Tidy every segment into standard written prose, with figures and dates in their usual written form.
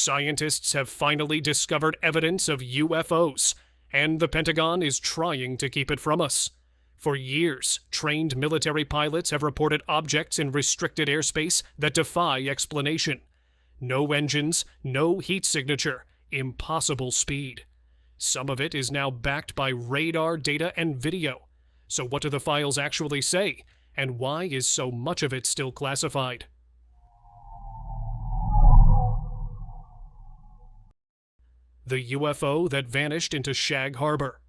Scientists have finally discovered evidence of UFOs, and the Pentagon is trying to keep it from us. For years, trained military pilots have reported objects in restricted airspace that defy explanation. No engines, no heat signature, impossible speed. Some of it is now backed by radar data and video. So what do the files actually say, and why is so much of it still classified? The UFO that vanished into Shag Harbor.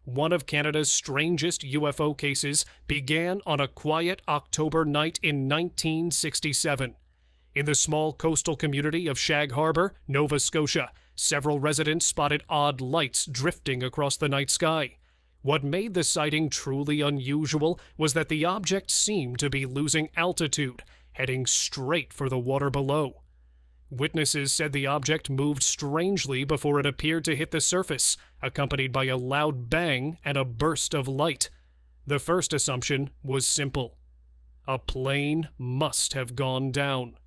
One of Canada's strangest UFO cases began on a quiet October night in 1967. In the small coastal community of Shag Harbor, Nova Scotia, several residents spotted odd lights drifting across the night sky. What made the sighting truly unusual was that the object seemed to be losing altitude, heading straight for the water below. Witnesses said the object moved strangely before it appeared to hit the surface, accompanied by a loud bang and a burst of light. The first assumption was simple. A plane must have gone down.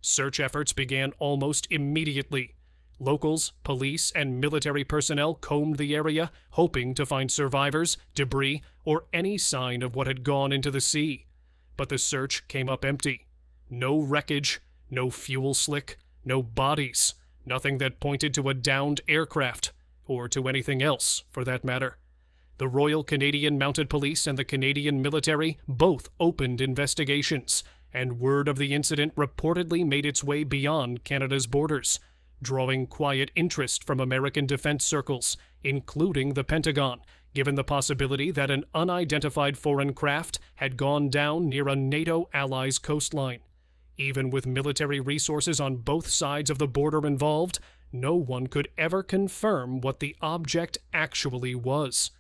Search efforts began almost immediately. Locals, police, and military personnel combed the area, hoping to find survivors, debris, or any sign of what had gone into the sea. But the search came up empty. No wreckage, no fuel slick, no bodies, nothing that pointed to a downed aircraft, or to anything else, for that matter. The Royal Canadian Mounted Police and the Canadian military both opened investigations, and word of the incident reportedly made its way beyond Canada's borders, drawing quiet interest from American defense circles, including the Pentagon, given the possibility that an unidentified foreign craft had gone down near a NATO ally's coastline. Even with military resources on both sides of the border involved, no one could ever confirm what the object actually was.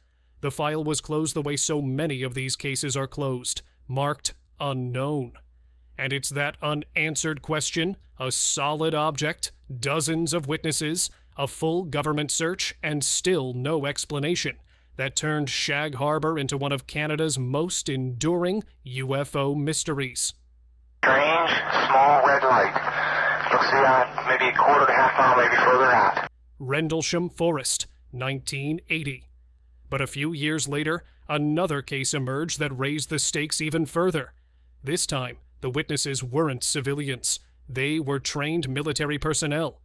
The file was closed the way so many of these cases are closed, marked unknown. And it's that unanswered question, a solid object, dozens of witnesses, a full government search, and still no explanation, that turned Shag Harbor into one of Canada's most enduring UFO mysteries. Strange, small red light. Looks maybe a quarter to half mile, maybe further out. Rendlesham Forest, 1980. But a few years later, another case emerged that raised the stakes even further. This time, the witnesses weren't civilians. They were trained military personnel.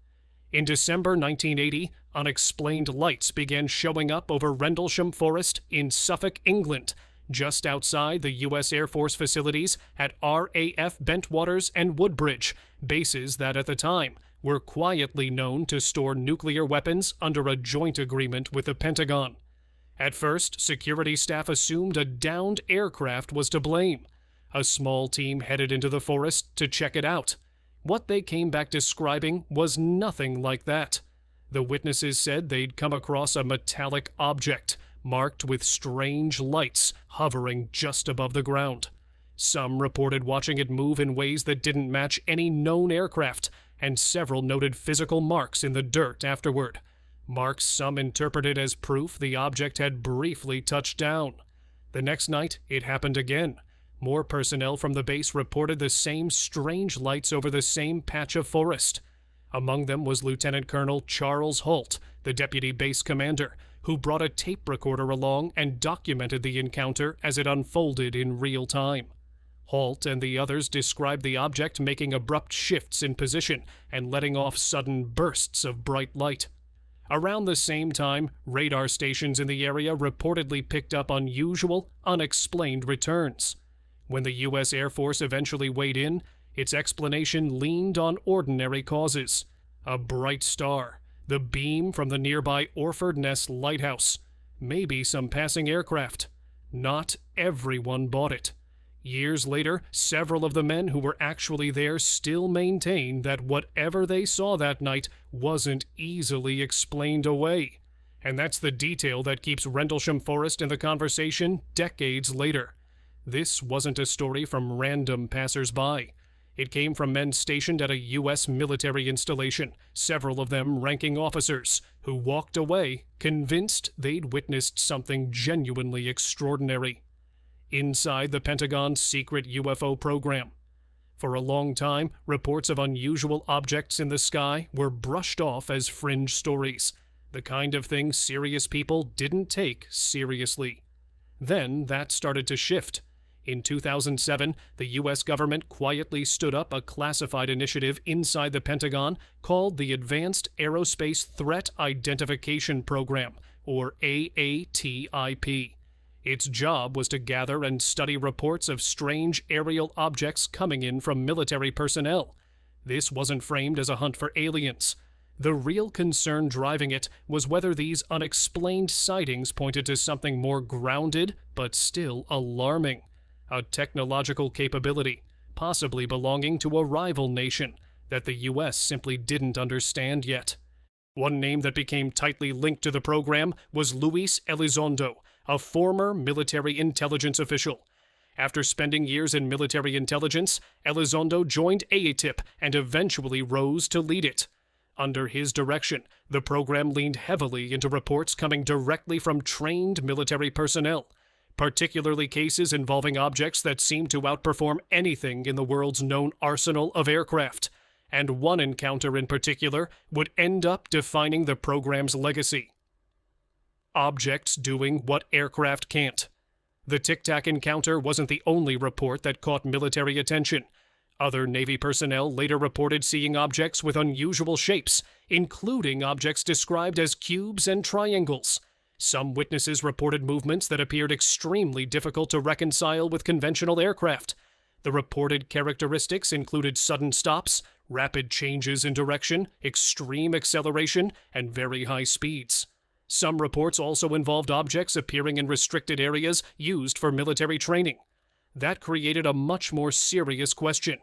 In December 1980, unexplained lights began showing up over Rendlesham Forest in Suffolk, England, just outside the U.S. Air Force facilities at RAF Bentwaters and Woodbridge, bases that at the time were quietly known to store nuclear weapons under a joint agreement with the Pentagon. At first, security staff assumed a downed aircraft was to blame. A small team headed into the forest to check it out. What they came back describing was nothing like that. The witnesses said they'd come across a metallic object, marked with strange lights hovering just above the ground. Some reported watching it move in ways that didn't match any known aircraft, and several noted physical marks in the dirt afterward. Marks some interpreted as proof the object had briefly touched down. The next night, it happened again. More personnel from the base reported the same strange lights over the same patch of forest. Among them was Lieutenant Colonel Charles Holt, the deputy base commander, who brought a tape recorder along and documented the encounter as it unfolded in real time. Holt and the others described the object making abrupt shifts in position and letting off sudden bursts of bright light. Around the same time, radar stations in the area reportedly picked up unusual, unexplained returns. When the U.S. Air Force eventually weighed in, its explanation leaned on ordinary causes. A bright star, the beam from the nearby Orford Ness lighthouse, maybe some passing aircraft. Not everyone bought it. Years later, several of the men who were actually there still maintain that whatever they saw that night wasn't easily explained away. And that's the detail that keeps Rendlesham Forest in the conversation decades later. This wasn't a story from random passers-by. It came from men stationed at a U.S. military installation, several of them ranking officers, who walked away convinced they'd witnessed something genuinely extraordinary. Inside the Pentagon's secret UFO program. For a long time, reports of unusual objects in the sky were brushed off as fringe stories, the kind of thing serious people didn't take seriously. Then that started to shift. In 2007, the U.S. government quietly stood up a classified initiative inside the Pentagon called the Advanced Aerospace Threat Identification Program, or AATIP. Its job was to gather and study reports of strange aerial objects coming in from military personnel. This wasn't framed as a hunt for aliens. The real concern driving it was whether these unexplained sightings pointed to something more grounded but still alarming. A technological capability, possibly belonging to a rival nation, that the U.S. simply didn't understand yet. One name that became tightly linked to the program was Luis Elizondo, a former military intelligence official. After spending years in military intelligence, Elizondo joined AATIP and eventually rose to lead it. Under his direction, the program leaned heavily into reports coming directly from trained military personnel, particularly cases involving objects that seemed to outperform anything in the world's known arsenal of aircraft, and one encounter in particular would end up defining the program's legacy. Objects doing what aircraft can't. The Tic Tac encounter wasn't the only report that caught military attention. Other Navy personnel later reported seeing objects with unusual shapes, including objects described as cubes and triangles. Some witnesses reported movements that appeared extremely difficult to reconcile with conventional aircraft. The reported characteristics included sudden stops, rapid changes in direction, extreme acceleration, and very high speeds. Some reports also involved objects appearing in restricted areas used for military training. That created a much more serious question.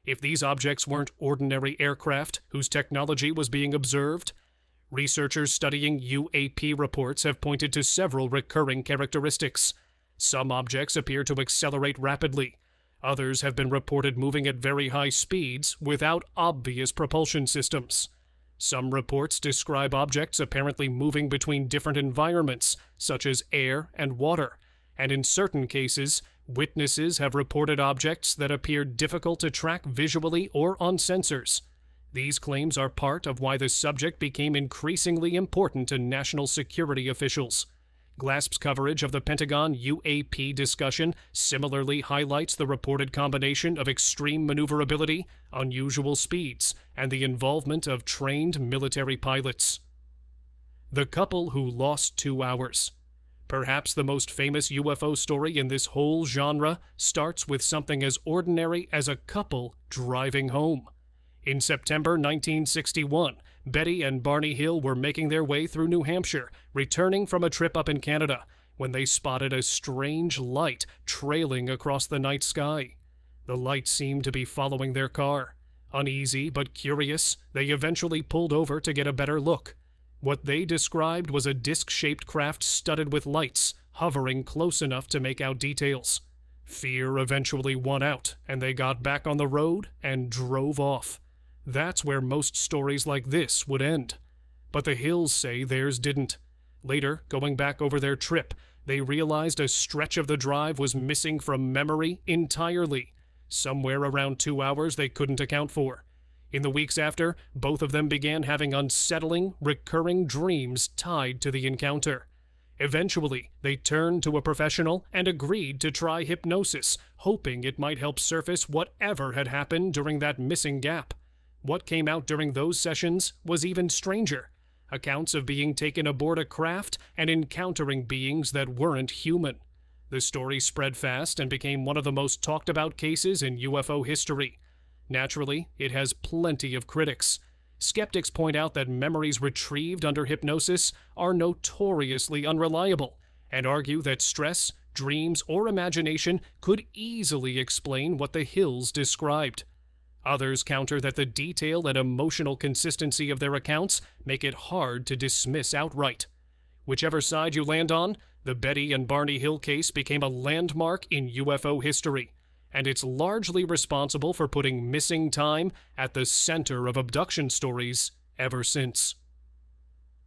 If these objects weren't ordinary aircraft whose technology was being observed, researchers studying UAP reports have pointed to several recurring characteristics. Some objects appear to accelerate rapidly. Others have been reported moving at very high speeds without obvious propulsion systems. Some reports describe objects apparently moving between different environments, such as air and water, and in certain cases, witnesses have reported objects that appear difficult to track visually or on sensors. These claims are part of why the subject became increasingly important to national security officials. GLASP's coverage of the Pentagon UAP discussion similarly highlights the reported combination of extreme maneuverability, unusual speeds, and the involvement of trained military pilots. The couple who lost 2 hours. Perhaps the most famous UFO story in this whole genre starts with something as ordinary as a couple driving home. In September 1961, Betty and Barney Hill were making their way through New Hampshire, returning from a trip up in Canada, when they spotted a strange light trailing across the night sky. The light seemed to be following their car. Uneasy but curious, they eventually pulled over to get a better look. What they described was a disc-shaped craft studded with lights, hovering close enough to make out details. Fear eventually won out, and they got back on the road and drove off. That's where most stories like this would end. But the Hills say theirs didn't. Later, going back over their trip, they realized a stretch of the drive was missing from memory entirely. Somewhere around 2 hours they couldn't account for. In the weeks after, both of them began having unsettling, recurring dreams tied to the encounter. Eventually, they turned to a professional and agreed to try hypnosis, hoping it might help surface whatever had happened during that missing gap. What came out during those sessions was even stranger. Accounts of being taken aboard a craft and encountering beings that weren't human. The story spread fast and became one of the most talked about cases in UFO history. Naturally, it has plenty of critics. Skeptics point out that memories retrieved under hypnosis are notoriously unreliable, and argue that stress, dreams, or imagination could easily explain what the Hills described. Others counter that the detail and emotional consistency of their accounts make it hard to dismiss outright. Whichever side you land on, the Betty and Barney Hill case became a landmark in UFO history, and it's largely responsible for putting missing time at the center of abduction stories ever since.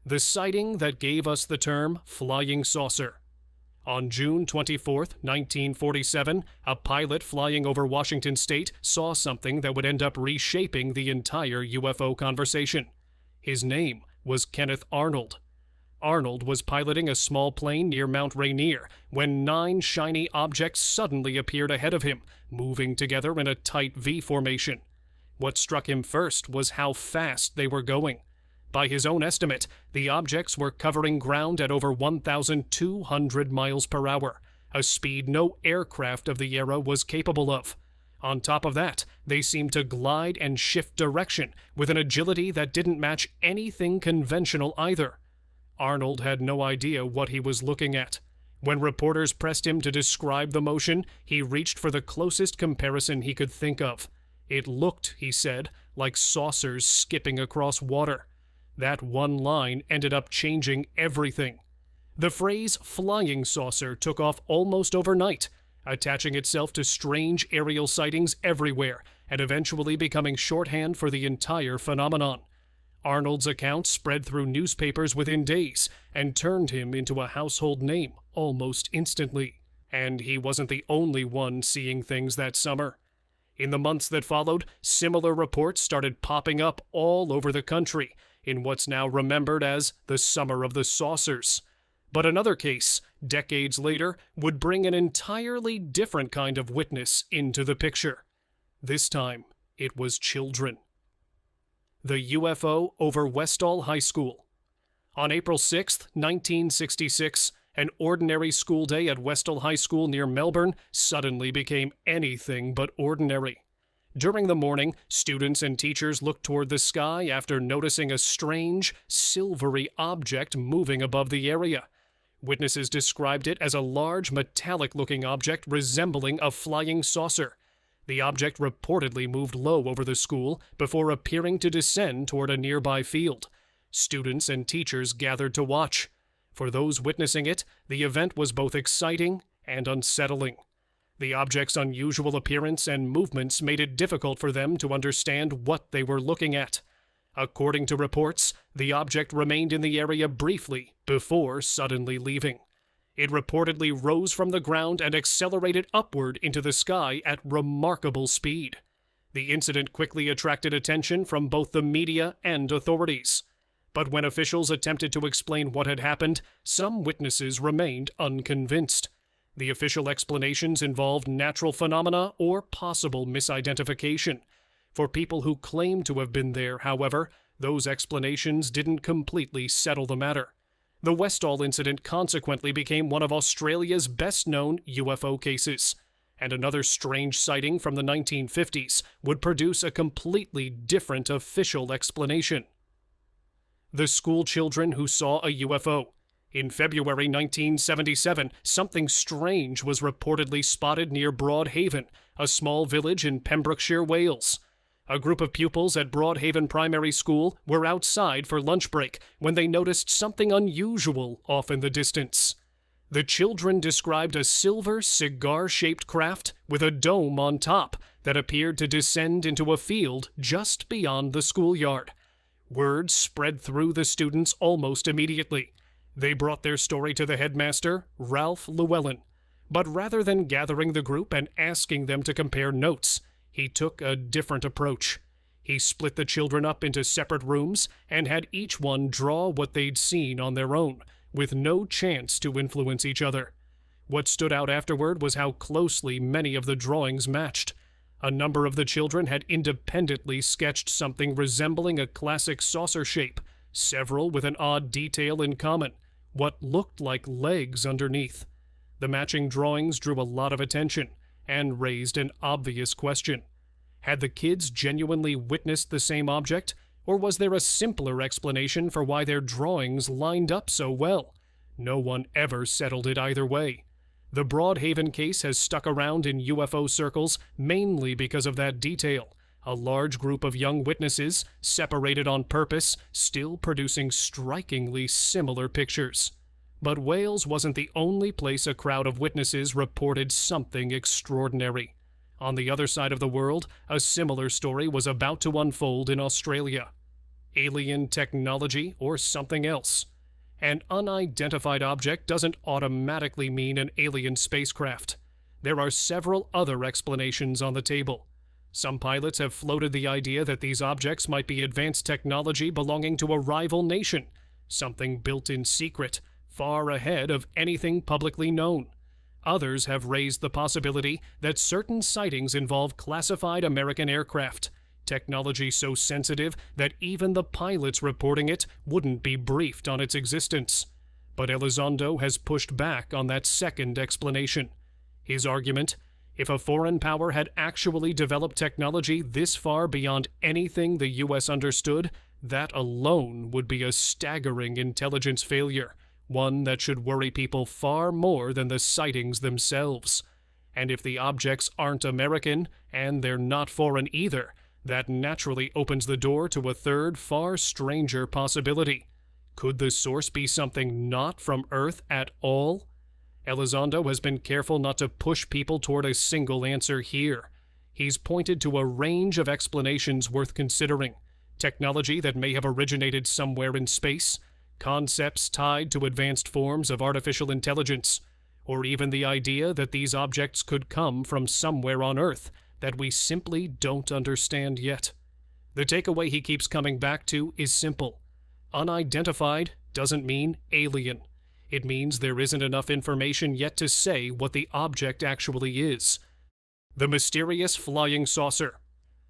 The sighting that gave us the term flying saucer. On June 24, 1947, a pilot flying over Washington state saw something that would end up reshaping the entire UFO conversation. His name was Kenneth Arnold. Arnold was piloting a small plane near Mount Rainier when 9 shiny objects suddenly appeared ahead of him, moving together in a tight V formation. What struck him first was how fast they were going. By his own estimate, the objects were covering ground at over 1,200 miles per hour, a speed no aircraft of the era was capable of. On top of that, they seemed to glide and shift direction with an agility that didn't match anything conventional either. Arnold had no idea what he was looking at. When reporters pressed him to describe the motion, he reached for the closest comparison he could think of. It looked, he said, like saucers skipping across water. That one line ended up changing everything. The phrase flying saucer took off almost overnight, attaching itself to strange aerial sightings everywhere and eventually becoming shorthand for the entire phenomenon. Arnold's account spread through newspapers within days and turned him into a household name almost instantly. And he wasn't the only one seeing things that summer. In the months that followed, similar reports started popping up all over the country in what's now remembered as the Summer of the Saucers. But another case, decades later, would bring an entirely different kind of witness into the picture. This time, it was children. The UFO over Westall High School. On April 6, 1966, an ordinary school day at Westall High School near Melbourne suddenly became anything but ordinary. During the morning, students and teachers looked toward the sky after noticing a strange, silvery object moving above the area. Witnesses described it as a large, metallic-looking object resembling a flying saucer. The object reportedly moved low over the school before appearing to descend toward a nearby field. Students and teachers gathered to watch. For those witnessing it, the event was both exciting and unsettling. The object's unusual appearance and movements made it difficult for them to understand what they were looking at. According to reports, the object remained in the area briefly before suddenly leaving. It reportedly rose from the ground and accelerated upward into the sky at remarkable speed. The incident quickly attracted attention from both the media and authorities. But when officials attempted to explain what had happened, some witnesses remained unconvinced. The official explanations involved natural phenomena or possible misidentification. For people who claimed to have been there, however, those explanations didn't completely settle the matter. The Westall incident consequently became one of Australia's best-known UFO cases, and another strange sighting from the 1950s would produce a completely different official explanation. The school children who saw a UFO. In February 1977, something strange was reportedly spotted near Broadhaven, a small village in Pembrokeshire, Wales. A group of pupils at Broadhaven Primary School were outside for lunch break when they noticed something unusual off in the distance. The children described a silver cigar-shaped craft with a dome on top that appeared to descend into a field just beyond the schoolyard. Word spread through the students almost immediately. They brought their story to the headmaster, Ralph Llewellyn. But rather than gathering the group and asking them to compare notes, he took a different approach. He split the children up into separate rooms and had each one draw what they'd seen on their own, with no chance to influence each other. What stood out afterward was how closely many of the drawings matched. A number of the children had independently sketched something resembling a classic saucer shape, several with an odd detail in common, what looked like legs underneath. The matching drawings drew a lot of attention and raised an obvious question. Had the kids genuinely witnessed the same object, or was there a simpler explanation for why their drawings lined up so well? No one ever settled it either way. The Broadhaven case has stuck around in UFO circles mainly because of that detail. A large group of young witnesses, separated on purpose, still producing strikingly similar pictures. But Wales wasn't the only place a crowd of witnesses reported something extraordinary. On the other side of the world, a similar story was about to unfold in Australia. Alien technology or something else. An unidentified object doesn't automatically mean an alien spacecraft. There are several other explanations on the table. Some pilots have floated the idea that these objects might be advanced technology belonging to a rival nation, something built in secret, far ahead of anything publicly known. Others have raised the possibility that certain sightings involve classified American aircraft, technology so sensitive that even the pilots reporting it wouldn't be briefed on its existence. But Elizondo has pushed back on that second explanation. His argument: if a foreign power had actually developed technology this far beyond anything the U.S. understood, that alone would be a staggering intelligence failure, one that should worry people far more than the sightings themselves. And if the objects aren't American, and they're not foreign either, that naturally opens the door to a third, far stranger possibility. Could the source be something not from Earth at all? Elizondo has been careful not to push people toward a single answer here. He's pointed to a range of explanations worth considering: technology that may have originated somewhere in space, concepts tied to advanced forms of artificial intelligence, or even the idea that these objects could come from somewhere on Earth that we simply don't understand yet. The takeaway he keeps coming back to is simple: unidentified doesn't mean alien. It means there isn't enough information yet to say what the object actually is. The mysterious flying saucer.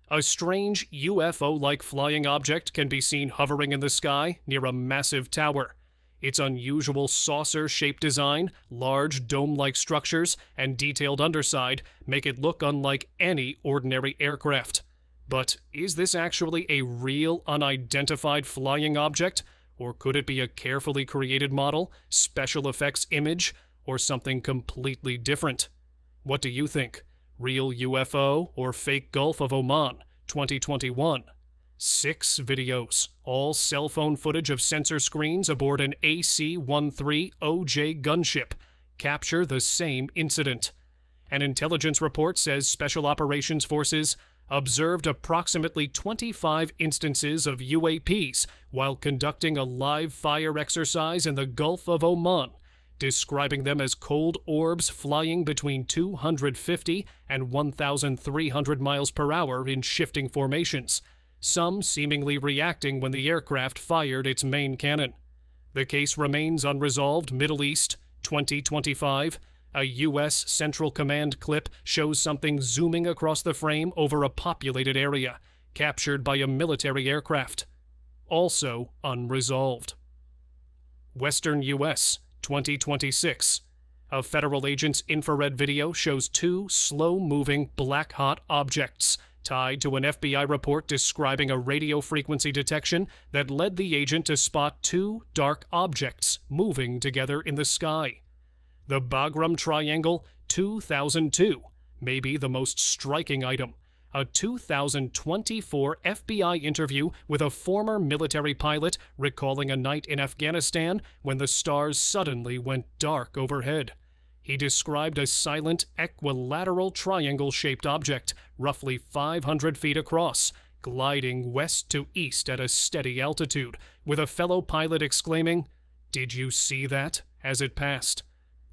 A strange UFO-like flying object can be seen hovering in the sky near a massive tower. Its unusual saucer-shaped design, large dome-like structures, and detailed underside make it look unlike any ordinary aircraft. But is this actually a real unidentified flying object? Or could it be a carefully created model, special effects image, or something completely different? What do you think? Real UFO or fake Gulf of Oman, 2021? 6 videos, all cell phone footage of sensor screens aboard an AC-13OJ gunship, capture the same incident. An intelligence report says Special Operations Forces observed approximately 25 instances of UAPs while conducting a live fire exercise in the Gulf of Oman, describing them as cold orbs flying between 250 and 1,300 miles per hour in shifting formations, some seemingly reacting when the aircraft fired its main cannon. The case remains unresolved. Middle East, 2025. A U.S. Central Command clip shows something zooming across the frame over a populated area, captured by a military aircraft. Also unresolved. Western U.S., 2026. A federal agent's infrared video shows 2 slow-moving, black-hot objects tied to an FBI report describing a radio frequency detection that led the agent to spot 2 dark objects moving together in the sky. The Bagram Triangle 2002 may be the most striking item. A 2024 FBI interview with a former military pilot recalling a night in Afghanistan when the stars suddenly went dark overhead. He described a silent, equilateral triangle-shaped object, roughly 500 feet across, gliding west to east at a steady altitude, with a fellow pilot exclaiming, "Did you see that?" as it passed.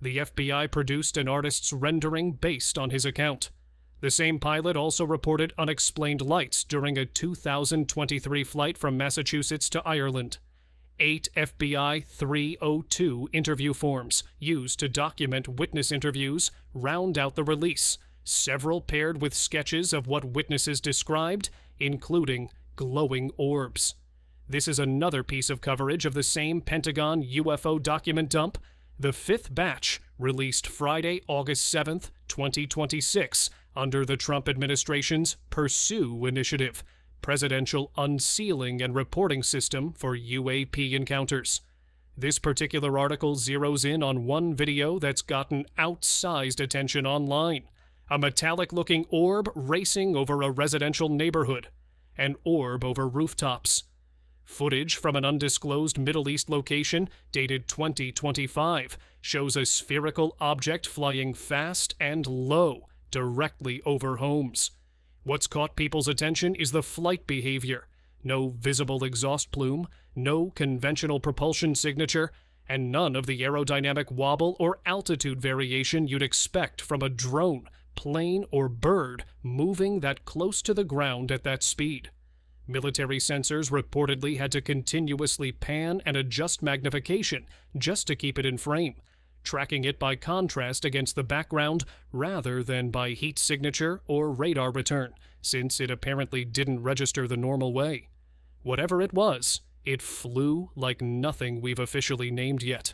The FBI produced an artist's rendering based on his account. The same pilot also reported unexplained lights during a 2023 flight from Massachusetts to Ireland. 8 FBI 302 interview forms used to document witness interviews round out the release, several paired with sketches of what witnesses described, including glowing orbs. This is another piece of coverage of the same Pentagon UFO document dump. The 5th batch, released Friday, August 7th, 2026, under the Trump administration's Pursue initiative, Presidential Unsealing and Reporting System for UAP Encounters. This particular article zeroes in on one video that's gotten outsized attention online: a metallic-looking orb racing over a residential neighborhood, an orb over rooftops. Footage from an undisclosed Middle East location, dated 2025, shows a spherical object flying fast and low, directly over homes. What's caught people's attention is the flight behavior. No visible exhaust plume, no conventional propulsion signature, and none of the aerodynamic wobble or altitude variation you'd expect from a drone, plane, or bird moving that close to the ground at that speed. Military sensors reportedly had to continuously pan and adjust magnification just to keep it in frame, tracking it by contrast against the background rather than by heat signature or radar return, since it apparently didn't register the normal way. Whatever it was, it flew like nothing we've officially named yet.